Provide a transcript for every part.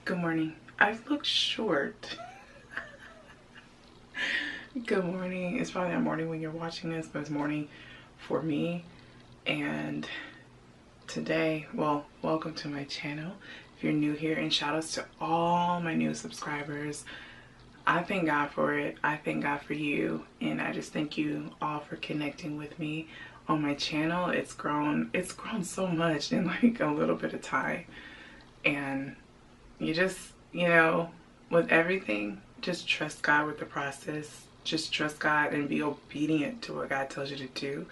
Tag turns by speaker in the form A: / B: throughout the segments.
A: Good morning. I look short. Good morning. It's probably not morning when you're watching this, but it's morning for me. And today, well, welcome to my channel if you're new here, and shout outs to all my new subscribers. I thank God for it. I thank God for you, and I just thank you all for connecting with me on my channel. It's grown so much in like a little bit of time. And you just, with everything, just trust God with the process. Just trust God and be obedient to what God tells you to do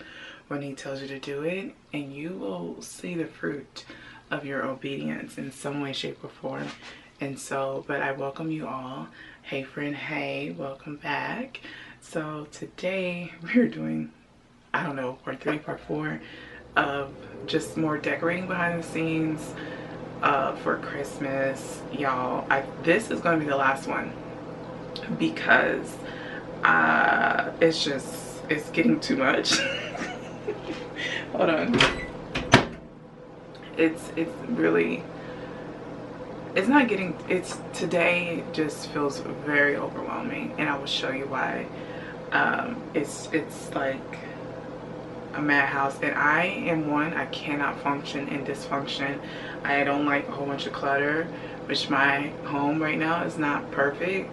A: when He tells you to do it, and you will see the fruit of your obedience in some way, shape, or form. And so, but I welcome you all. Hey friend, hey, welcome back. So today we're doing, I don't know, part 3, part 4 of just more decorating behind the scenes for Christmas, y'all. This is going to be the last one because it's getting too much. Hold on. It's really, it's not getting, today just feels very overwhelming, and I will show you why. It's like a madhouse, and I cannot function in dysfunction. I don't like a whole bunch of clutter, which my home right now is not perfect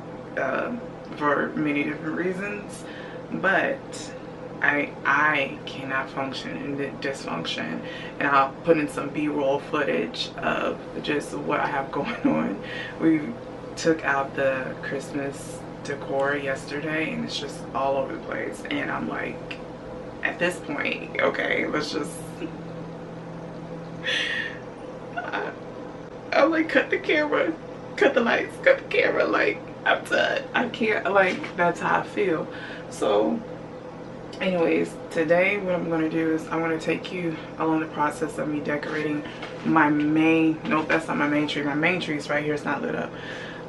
A: for many different reasons, but I cannot function in dysfunction. And I'll put in some B-roll footage of just what I have going on. We took out the Christmas decor yesterday, and it's just all over the place, and I'm like, at this point, okay, let's just I'm like, cut the camera, cut the lights, cut the camera. Like, I'm done. I can't, like, that's how I feel. So anyways, today what I'm going to do is I'm going to take you along the process of me decorating my main, nope, that's not my main tree. My main tree is right here. It's not lit up.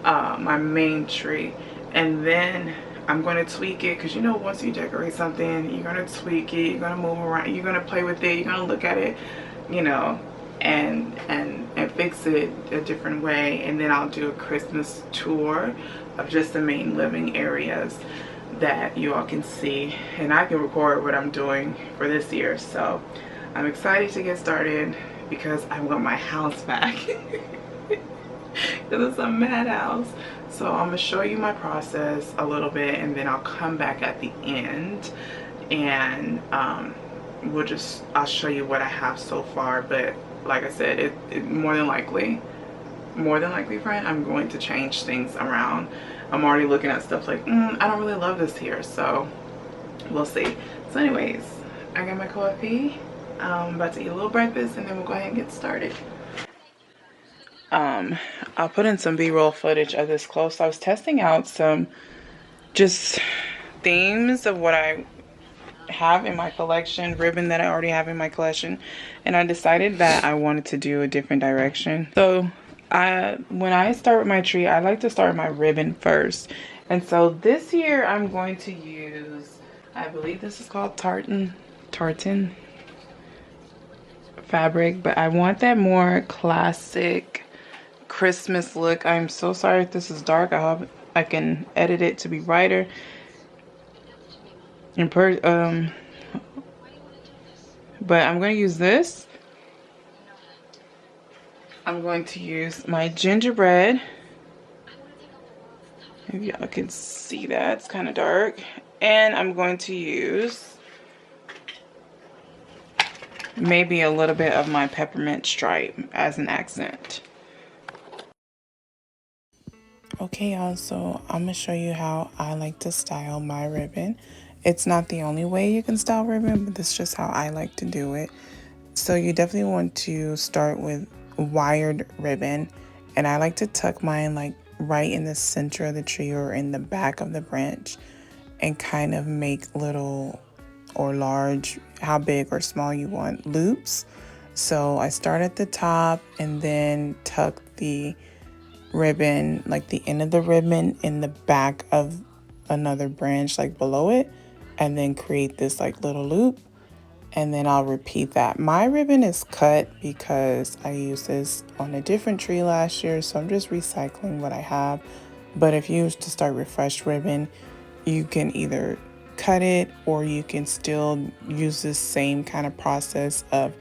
A: My main tree. And then I'm going to tweak it, because once you decorate something, you're going to tweak it, you're going to move around, you're going to play with it, you're going to look at it, and fix it a different way. And then I'll do a Christmas tour of just the main living areas that you all can see, and I can record what I'm doing for this year. So I'm excited to get started because I want my house back. Because it's a madhouse. So I'm gonna show you my process a little bit, and then I'll come back at the end, and I'll show you what I have so far. But like I said, it more than likely, friend, I'm going to change things around. I'm already looking at stuff like, I don't really love this here, so we'll see. So anyways, I got my coffee. I'm about to eat a little breakfast, and then we'll go ahead and get started. I'll put in some B-roll footage of this close. I was testing out some just themes of what I have in my collection, ribbon that I already have in my collection, and I decided that I wanted to do a different direction. So when I start with my tree, I like to start with my ribbon first. And so this year I'm going to use, I believe this is called tartan fabric, but I want that more classic Christmas look. I'm so sorry if this is dark. I hope I can edit it to be brighter. But I'm going to use this. I'm going to use my gingerbread. Maybe y'all can see that. It's kind of dark. And I'm going to use maybe a little bit of my peppermint stripe as an accent. Okay, y'all, so I'm going to show you how I like to style my ribbon. It's not the only way you can style ribbon, but this is just how I like to do it. So you definitely want to start with wired ribbon, and I like to tuck mine like right in the center of the tree or in the back of the branch, and kind of make little or large, how big or small you want, loops. So I start at the top and then tuck the ribbon, like the end of the ribbon, in the back of another branch like below it, and then create this like little loop. and then I'll repeat that. My ribbon is cut because I used this on a different tree last year, so I'm just recycling what I have. But if you was to start with fresh ribbon, you can either cut it or you can still use this same kind of process of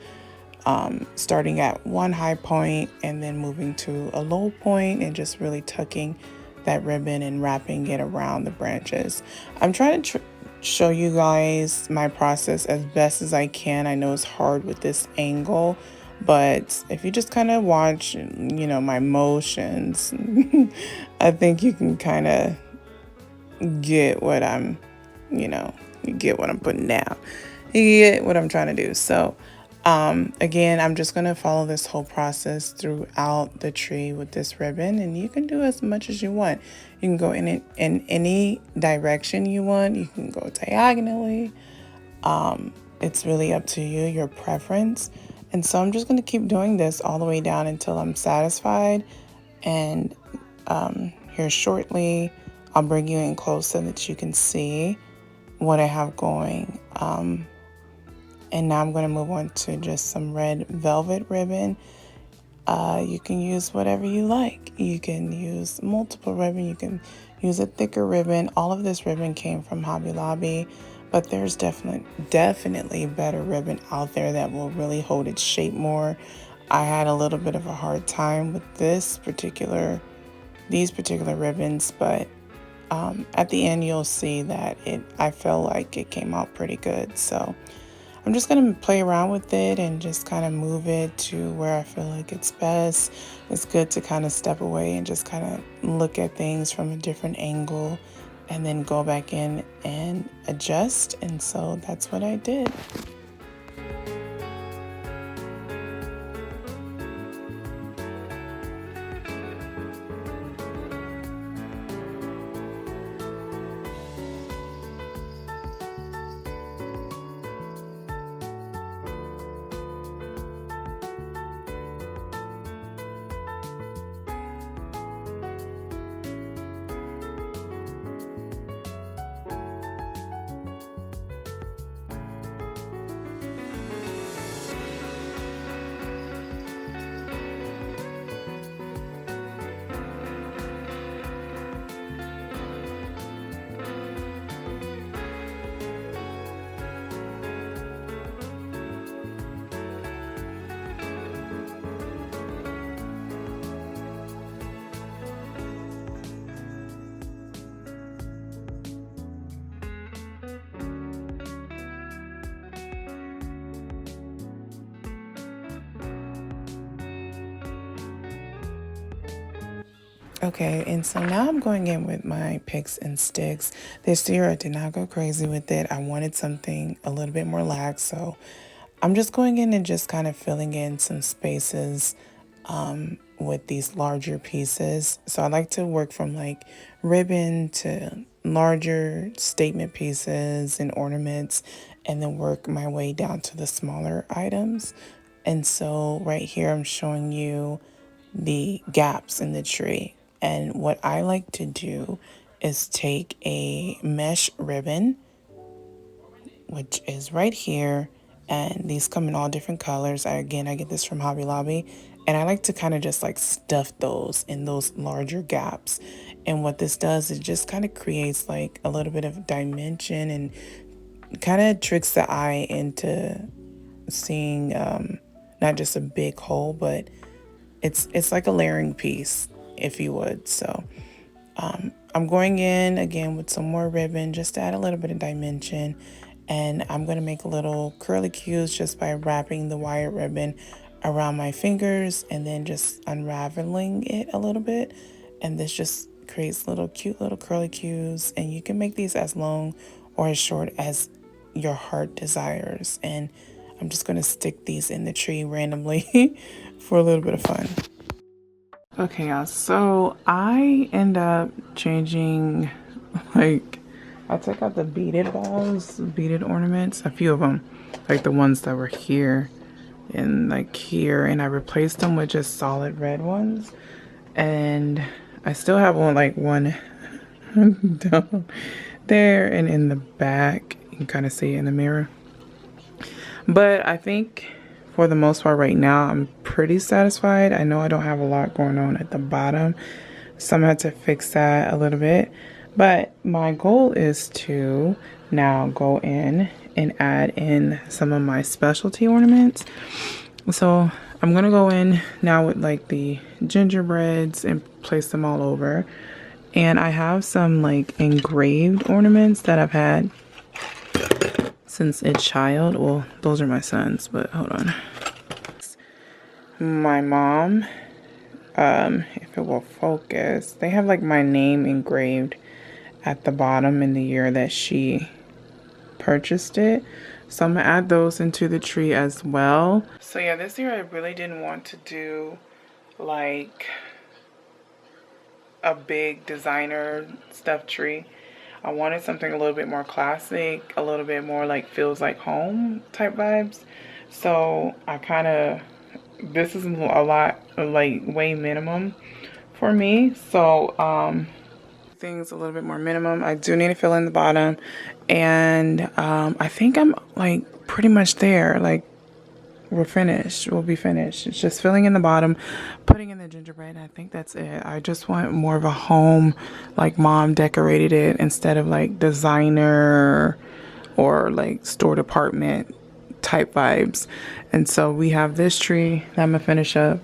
A: starting at one high point and then moving to a low point and just really tucking that ribbon and wrapping it around the branches. I'm trying to show you guys my process as best as I can. I know it's hard with this angle, but if you just kind of watch, my motions, I think you can kind of get what I'm, you get what I'm putting down. You get what I'm trying to do. So, again, I'm just going to follow this whole process throughout the tree with this ribbon, and you can do as much as you want. You can go in any direction you want. You can go diagonally. It's really up to you, your preference. And so I'm just going to keep doing this all the way down until I'm satisfied. And here shortly, I'll bring you in close so that you can see what I have going. And now I'm going to move on to just some red velvet ribbon. You can use whatever you like. You can use multiple ribbon. You can use a thicker ribbon. All of this ribbon came from Hobby Lobby, but there's definitely better ribbon out there that will really hold its shape more. I had a little bit of a hard time with these particular ribbons, but at the end you'll see that I feel like it came out pretty good. So I'm just going to play around with it and just kind of move it to where I feel like it's best. It's good to kind of step away and just kind of look at things from a different angle and then go back in and adjust. And so that's what I did. Okay, and so now I'm going in with my picks and sticks. This year I did not go crazy with it. I wanted something a little bit more lax, so I'm just going in and just kind of filling in some spaces with these larger pieces. So I like to work from like ribbon to larger statement pieces and ornaments, and then work my way down to the smaller items. And so right here I'm showing you the gaps in the tree. And what I like to do is take a mesh ribbon, which is right here, and these come in all different colors. I get this from Hobby Lobby, and I like to kind of just like stuff those in those larger gaps. And what this does is just kind of creates like a little bit of dimension and kind of tricks the eye into seeing not just a big hole, but it's like a layering piece, if you would. So I'm going in again with some more ribbon just to add a little bit of dimension, and I'm going to make little curly cues just by wrapping the wire ribbon around my fingers and then just unraveling it a little bit, and this just creates cute little curly cues. And you can make these as long or as short as your heart desires. And I'm just going to stick these in the tree randomly for a little bit of fun. Okay, y'all, so I end up changing, like, I took out the beaded balls, beaded ornaments, a few of them, like the ones that were here and like here, and I replaced them with just solid red ones. And I still have one down there and in the back. You can kind of see it in the mirror. But I think for the most part right now, I'm pretty satisfied. I know I don't have a lot going on at the bottom, so I'm gonna have to fix that a little bit. But my goal is to now go in and add in some of my specialty ornaments. So I'm gonna go in now with like the gingerbreads and place them all over. And I have some like engraved ornaments that I've had since a child. Well, those are my sons, but hold on. My mom, if it will focus, they have like my name engraved at the bottom in the year that she purchased it. So I'm gonna add those into the tree as well. So yeah, this year I really didn't want to do like a big designer stuffed tree. I wanted something a little bit more classic, a little bit more like feels like home type vibes. So I kind of, this is a lot, like way minimum for me. So things a little bit more minimum. I do need to fill in the bottom, and I think I'm like pretty much there. Like we're finished. We'll be finished. It's just filling in the bottom, putting in the gingerbread, and I think that's it. I just want more of a home, like mom decorated it, instead of like designer or like store department type vibes. And so we have this tree that I'm gonna finish up.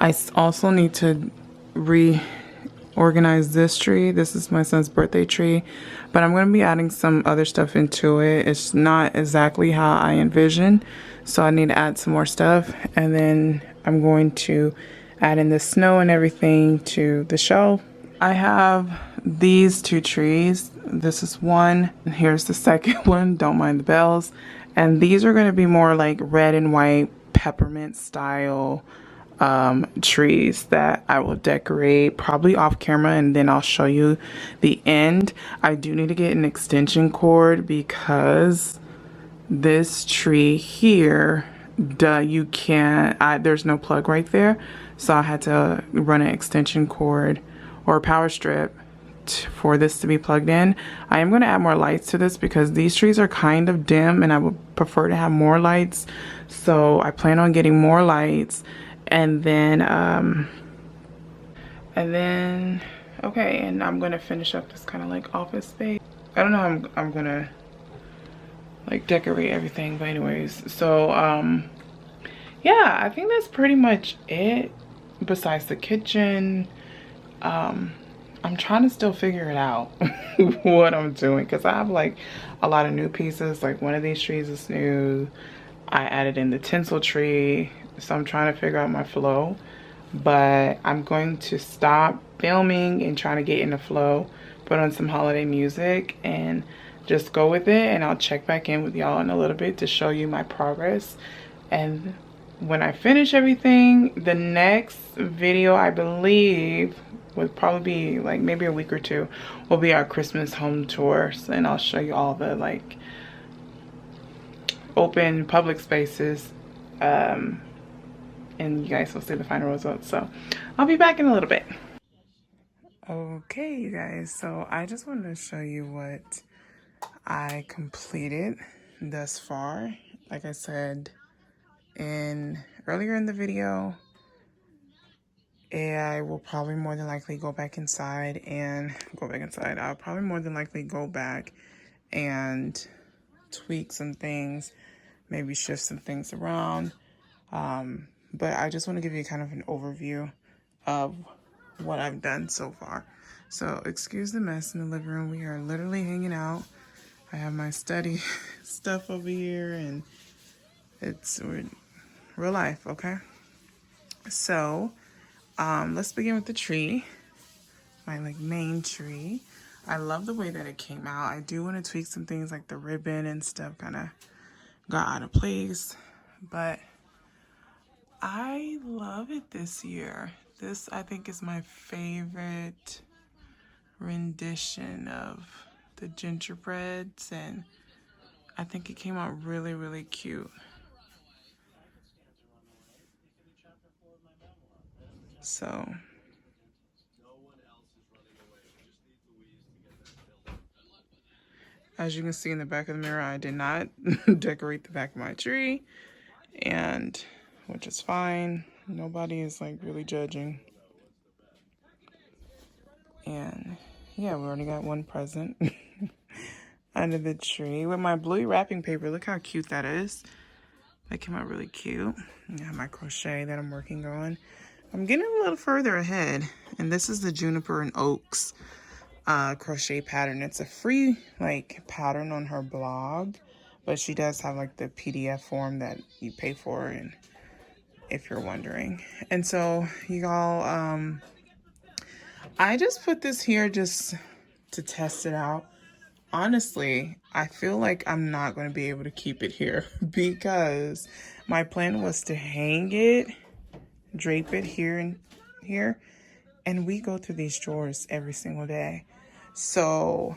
A: I also need to reorganize this tree. This is my son's birthday tree, but I'm going to be adding some other stuff into it. It's not exactly how I envisioned, so I need to add some more stuff. And then I'm going to add in the snow and everything to the shelf. I have these two trees. This is one, and here's the second one. Don't mind the bells. And these are going to be more like red and white peppermint style trees that I will decorate probably off camera, and then I'll show you the end. I do need to get an extension cord because this tree here, you can't, there's no plug right there, so I had to run an extension cord or a power strip for this to be plugged in. I am going to add more lights to this because these trees are kind of dim and I would prefer to have more lights, so I plan on getting more lights. And then okay, and I'm gonna finish up this kind of like office space. I don't know how I'm gonna like decorate everything, but anyways, so yeah, I think that's pretty much it besides the kitchen. I'm trying to still figure it out what I'm doing, because I have like a lot of new pieces. Like one of these trees is new. I added in the tinsel tree, so I'm trying to figure out my flow. But I'm going to stop filming and trying to get in the flow, put on some holiday music and just go with it, and I'll check back in with y'all in a little bit to show you my progress. And when I finish everything, the next video, I believe, would probably be like maybe a week or two, will be our Christmas home tours, and I'll show you all the like open public spaces, and you guys will see the final results. So I'll be back in a little bit. Okay, you guys, so I just wanted to show you what I completed thus far. Like I said earlier in the video, I will probably more than likely go back inside. I'll probably more than likely go back and tweak some things, maybe shift some things around. But I just want to give you kind of an overview of what I've done so far. So excuse the mess in the living room. We are literally hanging out. I have my study stuff over here, and it's real life, okay? So let's begin with the tree, my like main tree. I love the way that it came out. I do want to tweak some things like the ribbon and stuff kind of got out of place, but I love it this year. This, I think, is my favorite rendition of the gingerbreads, and I think it came out really, really cute. So As you can see in the back of the mirror, I did not decorate the back of my tree, and which is fine. Nobody is like really judging. And yeah, we already got one present under the tree with my blue wrapping paper. Look how cute that is. That came out really cute. I have my crochet that I'm working on. I'm getting a little further ahead, and this is the Juniper and Oaks crochet pattern. It's a free like pattern on her blog, but she does have like the PDF form that you pay for, and if you're wondering. And so y'all, I just put this here just to test it out. Honestly, I feel like I'm not going to be able to keep it here because my plan was to hang it, drape it here and here, and we go through these drawers every single day. So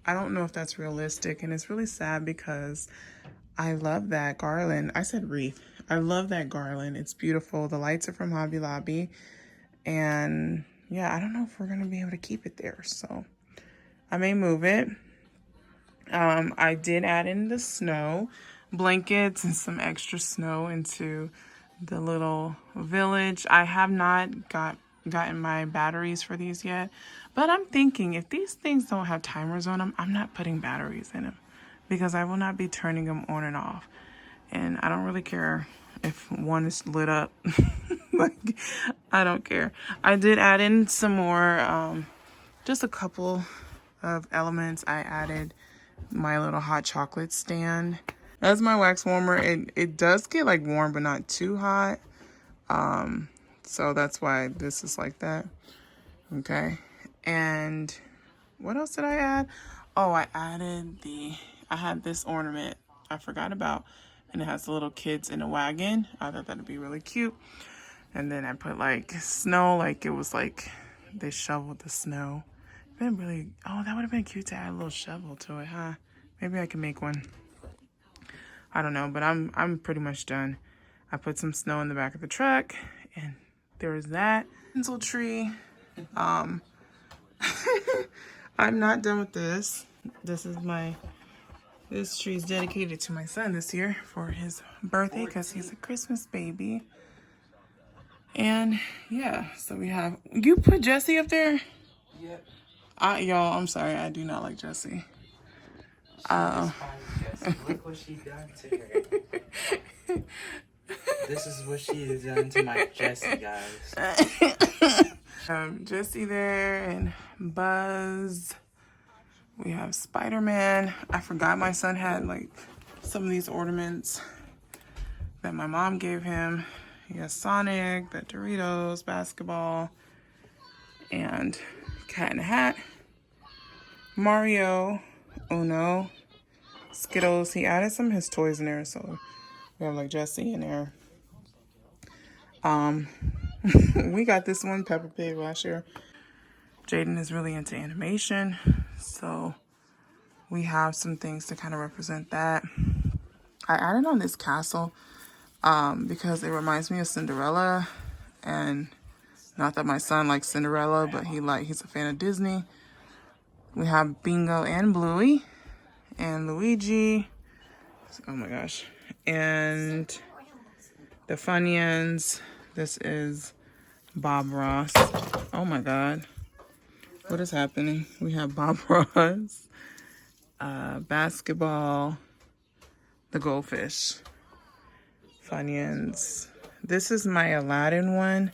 A: I don't know if that's realistic, and it's really sad because I love that garland. I said wreath. I love that garland. It's beautiful. The lights are from Hobby Lobby, and yeah, I don't know if we're going to be able to keep it there, so I may move it. I did add in the snow blankets and some extra snow into the little village. I have not gotten my batteries for these yet, but I'm thinking if these things don't have timers on them, I'm not putting batteries in them because I will not be turning them on and off. And I don't really care if one is lit up. Like, I don't care. I did add in some more, just a couple of elements. I added my little hot chocolate stand. That's my wax warmer. It does get like warm, but not too hot. So that's why this is like that. Okay. And what else did I add? Oh, I had this ornament I forgot about, and it has the little kids in a wagon. I thought that'd be really cute. And then I put like snow, like it was like they shoveled the snow. Been really, oh, that would have been cute to add a little shovel to it, huh? Maybe I can make one. I don't know, but I'm pretty much done. I put some snow in the back of the truck, and there's that pencil tree. I'm not done with this. This tree is dedicated to my son this year for his birthday because he's a Christmas baby. And yeah, so we have, you put Jessie up there?
B: Yep.
A: Y'all, I'm sorry, I do not like Jessie.
B: Look what she done to her. This is what she has done to my Jessie, guys.
A: Jessie there and Buzz. We have Spider-Man. I forgot my son had like some of these ornaments that my mom gave him. He has Sonic, the Doritos, basketball, and Cat in a Hat. Mario, Uno, Skittles. He added some of his toys in there, so we have like Jessie in there. We got this one, Peppa Pig, last year. Jaden is really into animation, so we have some things to kind of represent that. I added on this castle because it reminds me of Cinderella, and not that my son likes Cinderella, but he's a fan of Disney. We have Bingo and Bluey and Luigi. Oh my gosh. And the Funyuns. This is Bob Ross. Oh my God. What is happening? We have Bob Ross, basketball, the goldfish, Funyuns. This is my Aladdin one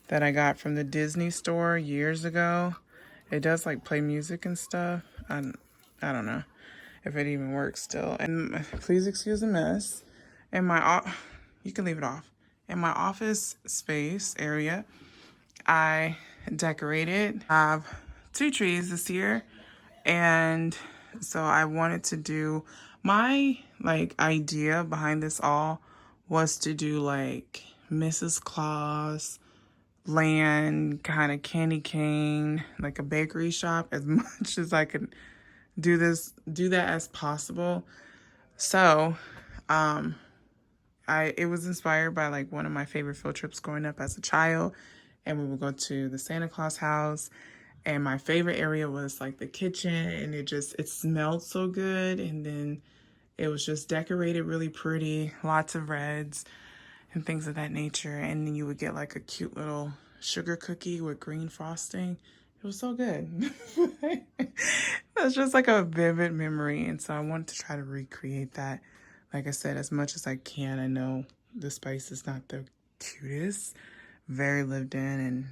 A: that I got from the Disney store years ago. It does like play music and stuff. I don't know if it even works still. And please excuse the mess. And you can leave it off. In my office space area, I decorated. I have 2 trees this year, and so I wanted to do, my like idea behind this all was to do like Mrs. Claus land, kind of candy cane, like a bakery shop, as much as I could do that as possible. So it was inspired by like one of my favorite field trips growing up as a child, and we would go to the Santa Claus house, And my favorite area was like the kitchen, and it smelled so good. And then it was just decorated really pretty, lots of reds and things of that nature. And then you would get like a cute little sugar cookie with green frosting. It was so good. That's just like a vivid memory. And so I wanted to try to recreate that. Like I said, as much as I can. I know the space is not the cutest, very lived in,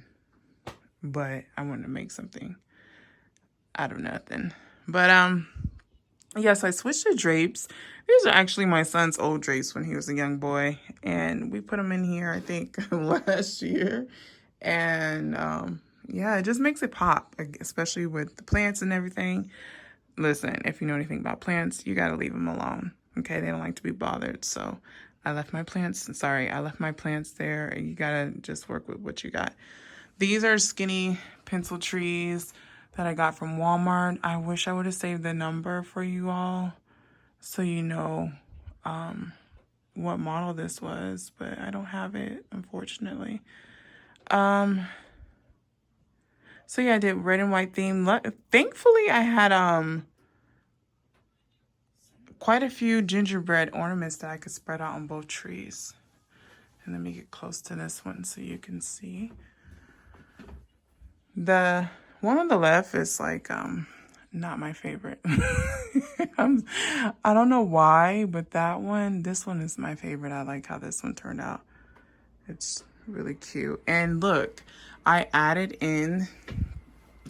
A: but I wanted to make something out of nothing. But yes, I switched to drapes. These are actually my son's old drapes when he was a young boy, and we put them in here, I think, last year. And yeah, it just makes it pop, especially with the plants and everything. Listen, if you know anything about plants, you got to leave them alone. Okay, they don't like to be bothered. So I left my plants there. You got to just work with what you got. These are skinny pencil trees that I got from Walmart. I wish I would have saved the number for you all so you know what model this was, but I don't have it, unfortunately. So yeah, I did red and white theme. Thankfully, I had quite a few gingerbread ornaments that I could spread out on both trees. And let me get close to this one so you can see. The one on the left is like not my favorite. I don't know why, but this one is my favorite. I like how this one turned out. It's really cute. And look, I added in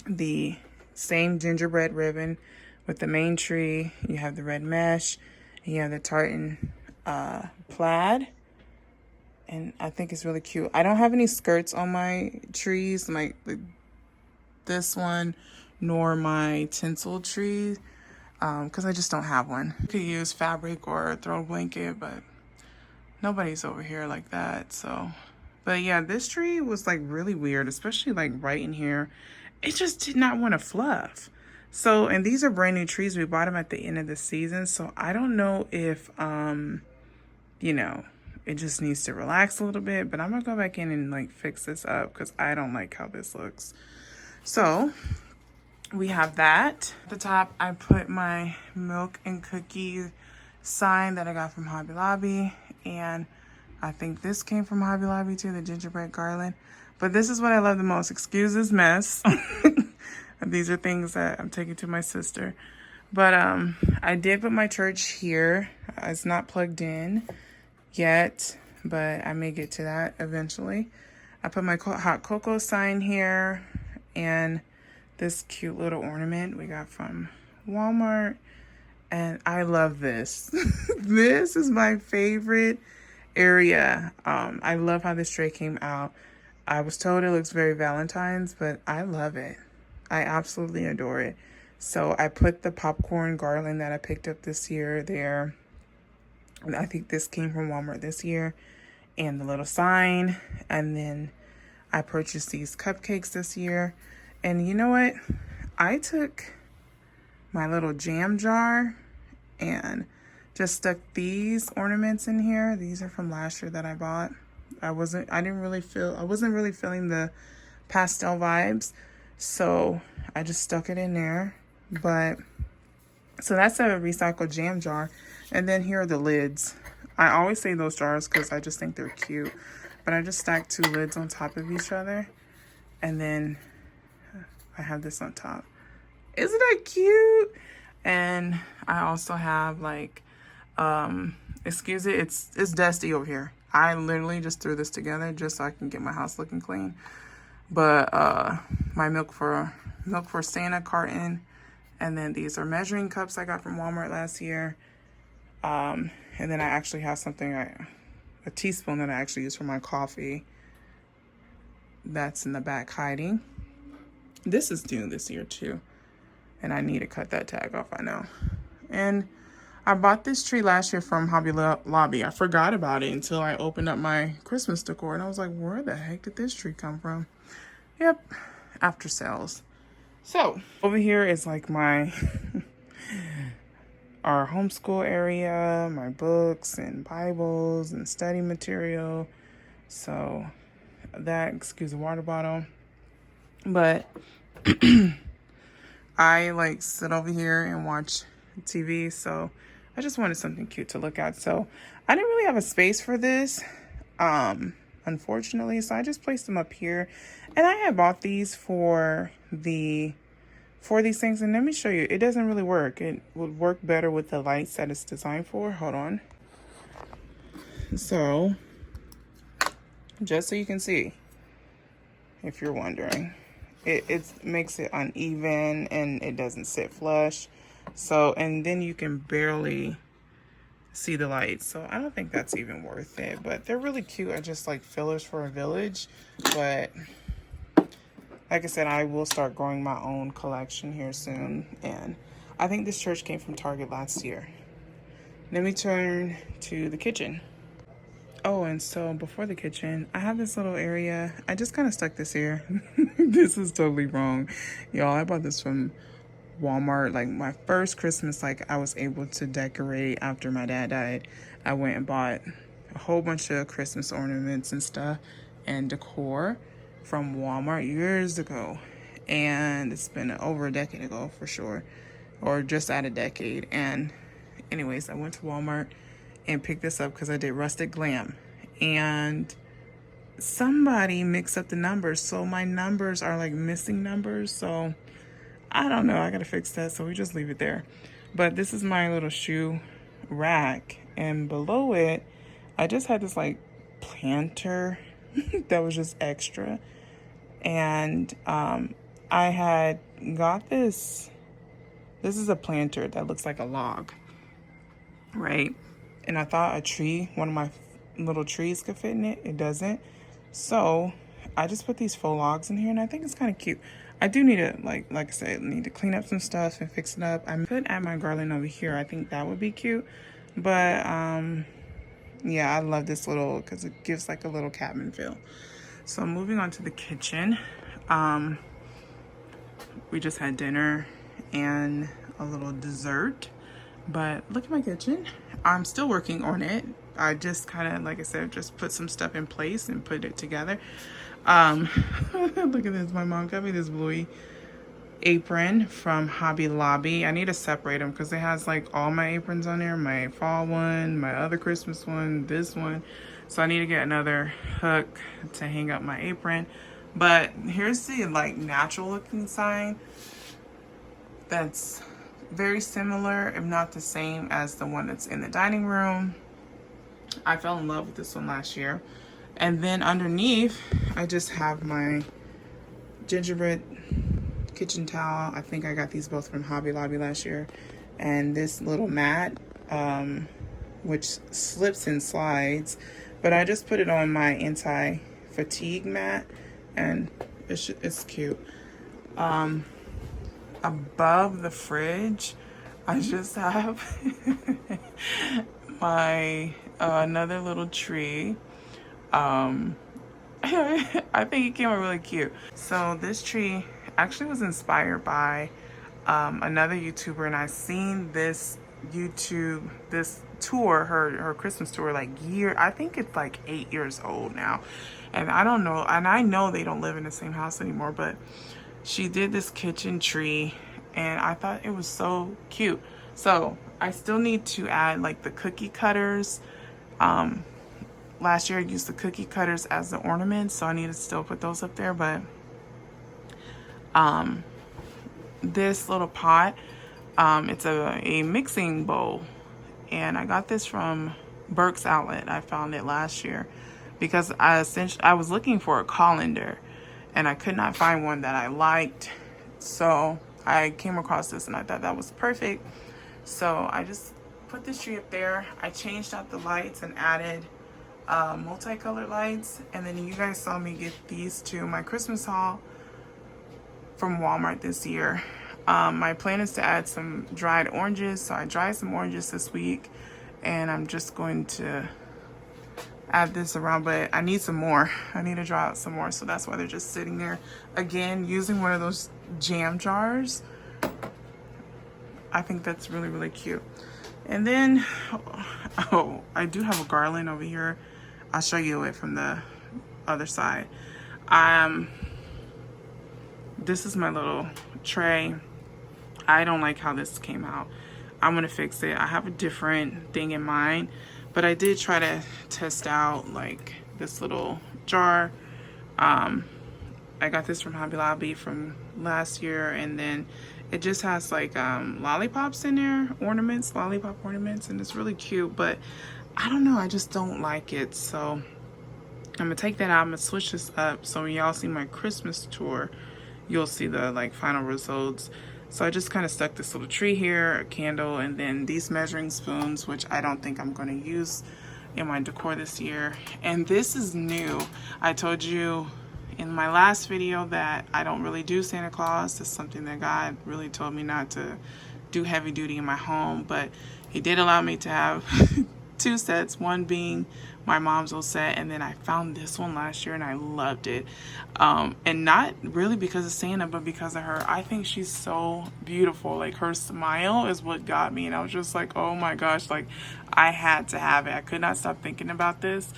A: the same gingerbread ribbon with the main tree. You have the red mesh, and you have the tartan plaid. And I think it's really cute. I don't have any skirts on my trees, like this one, nor my tinsel tree, because I just don't have one. You could use fabric or throw a blanket, but nobody's over here like that. So, but yeah, this tree was like really weird, especially like right in here. It just did not want to fluff. So, and these are brand new trees. We bought them at the end of the season. So I don't know if, you know, it just needs to relax a little bit, but I'm gonna go back in and like fix this up because I don't like how this looks. So we have that. At the top, I put my milk and cookie sign that I got from Hobby Lobby. And I think this came from Hobby Lobby too, the gingerbread garland. But this is what I love the most. Excuse this mess. These are things that I'm taking to my sister. But I did put my church here. It's not plugged in yet, but I may get to that eventually. I put my hot cocoa sign here. And this cute little ornament we got from Walmart. And I love this. This is my favorite area. I love how this tray came out. I was told it looks very Valentine's, but I love it. I absolutely adore it. So I put the popcorn garland that I picked up this year there. And I think this came from Walmart this year. And the little sign. And then I purchased these cupcakes this year. And you know what? I took my little jam jar and just stuck these ornaments in here. These are from last year that I bought. I wasn't really feeling the pastel vibes. So I just stuck it in there. But so that's a recycled jam jar. And then here are the lids. I always say those jars because I just think they're cute. But I just stacked 2 lids on top of each other. And then I have this on top. Isn't that cute? And I also have like, excuse it, it's dusty over here. I literally just threw this together just so I can get my house looking clean. But my milk for Santa carton. And then these are measuring cups I got from Walmart last year. And then I actually have a teaspoon that I actually use for my coffee. That's in the back hiding. This is due this year too. And I need to cut that tag off, I know. And I bought this tree last year from Hobby Lobby. I forgot about it until I opened up my Christmas decor. And I was like, where the heck did this tree come from? Yep, after sales. So over here is like my our homeschool area, my books and Bibles and study material. So that, excuse the water bottle. But I like sit over here and watch TV, so I just wanted something cute to look at. So I didn't really have a space for this, unfortunately, so I just placed them up here. And I had bought these for these things, and let me show you. It doesn't really work. It would work better with the lights that it's designed for. Hold on. So just so you can see, if you're wondering, it makes it uneven and it doesn't sit flush. So, and then you can barely see the lights. So I don't think that's even worth it, but they're really cute. I just like fillers for a village. But like I said, I will start growing my own collection here soon. And I think this church came from Target last year. Let me turn to the kitchen. Oh, and so before the kitchen, I have this little area. I just kind of stuck this here. This is totally wrong. Y'all, I bought this from Walmart. Like my first Christmas, like I was able to decorate after my dad died. I went and bought a whole bunch of Christmas ornaments and stuff and decor from Walmart years ago. And it's been over a decade ago for sure, or just at a decade. And anyways, I went to Walmart and picked this up because I did rustic glam, and somebody mixed up the numbers, so my numbers are like missing numbers. So I don't know, I gotta fix that, so we just leave it there. But this is my little shoe rack, and below it I just had this like planter that was just extra. And I had got this is a planter that looks like a log, right? And I thought a tree, one of my little trees, could fit in it. It doesn't. So I just put these faux logs in here, and I think it's kind of cute. I do need to, like I said, need to clean up some stuff and fix it up. I could add my garland over here. I think that would be cute. But yeah, I love this little, because it gives like a little cabin feel. So moving on to the kitchen. We just had dinner and a little dessert. But look at my kitchen. I'm still working on it. I just kind of, like I said, just put some stuff in place and put it together. Look at this. My mom got me this bluey apron from Hobby Lobby. I need to separate them because it has like all my aprons on there. My fall one, my other Christmas one, this one. So I need to get another hook to hang up my apron. But here's the like natural looking sign that's very similar, if not the same, as the one that's in the dining room. I fell in love with this one last year. And then underneath, I just have my gingerbread kitchen towel. I think I got these both from Hobby Lobby last year. And this little mat, which slips and slides. But I just put it on my anti-fatigue mat, and it's cute. Above the fridge, I just have my another little tree. I think it came out really cute. So this tree actually was inspired by another YouTuber, and I've seen this tour, her Christmas tour, like I think it's like 8 years old now. And I don't know, and I know they don't live in the same house anymore, but she did this kitchen tree, and I thought it was so cute. So I still need to add like the cookie cutters. Last year I used the cookie cutters as the ornaments, so I need to still put those up there. But this little pot, it's a mixing bowl, and I got this from Burke's Outlet. I found it last year because I was looking for a colander, and I could not find one that I liked. So I came across this, and I thought that was perfect. So I just put this tree up there. I changed out the lights and added multicolored lights. And then you guys saw me get these two, my Christmas haul from Walmart this year. My plan is to add some dried oranges. So I dried some oranges this week, and I'm just going to add this around, but I need some more. I need to dry out some more, so that's why they're just sitting there. Again, using one of those jam jars. I think that's really, really cute. And then, oh, I do have a garland over here. I'll show you it from the other side. this is my little tray. I don't like how this came out. I'm gonna fix it. I have a different thing in mind, but I did try to test out like this little jar. I got this from Hobby Lobby from last year, and then it just has like lollipops in there, ornaments, lollipop ornaments, and it's really cute, but I don't know, I just don't like it. So I'm gonna take that out. I'm gonna switch this up so when y'all see my Christmas tour, you'll see the like final results. So I just kind of stuck this little tree here, a candle, and then these measuring spoons, which I don't think I'm going to use in my decor this year. And this is new. I told you in my last video that I don't really do Santa Claus. It's something that God really told me not to do heavy duty in my home, but he did allow me to have 2 sets, one being my mom's old set, and then I found this one last year and I loved it. And not really because of Santa, but because of her. I think she's so beautiful. Like, her smile is what got me, and I was just like, oh my gosh, like I had to have it. I could not stop thinking about this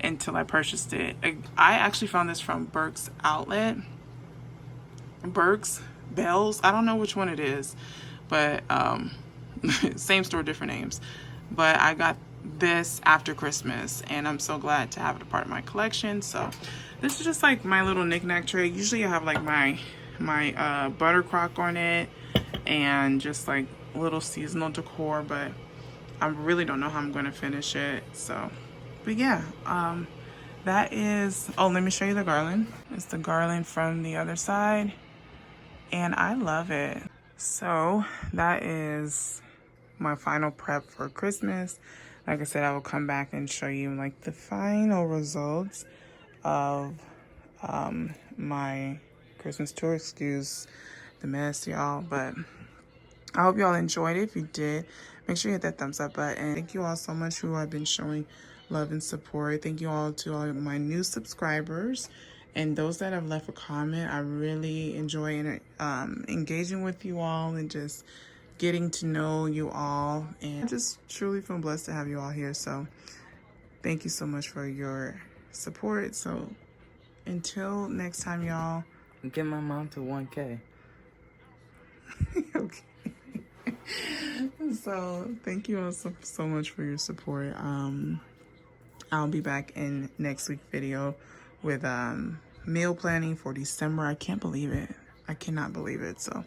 A: until I purchased it. I actually found this from Burke's Outlet. Burke's Bells, I don't know which one it is, but same store, different names. But I got this after Christmas, and I'm so glad to have it a part of my collection. So this is just like my little knickknack tray. Usually I have like my butter crock on it and just like little seasonal decor, but I really don't know how I'm going to finish it. So, but yeah, that is, oh, let me show you the garland. It's the garland from the other side, and I love it. So that is my final prep for Christmas. Like I said, I will come back and show you like the final results of my Christmas tour. Excuse the mess, y'all, but I hope y'all enjoyed it. If you did, make sure you hit that thumbs up button. Thank you all so much who have been showing love and support. Thank you all to all my new subscribers and those that have left a comment. I really enjoy engaging with you all and just getting to know you all, and I just truly feel blessed to have you all here. So thank you so much for your support. So until next time, y'all.
B: Get my mom to 1K.
A: Okay. So thank you all so much for your support. I'll be back in next week's video with meal planning for December. I can't believe it. I cannot believe it. So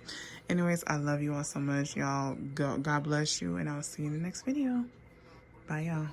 A: anyways, I love you all so much. Y'all, God bless you, and I'll see you in the next video. Bye, y'all.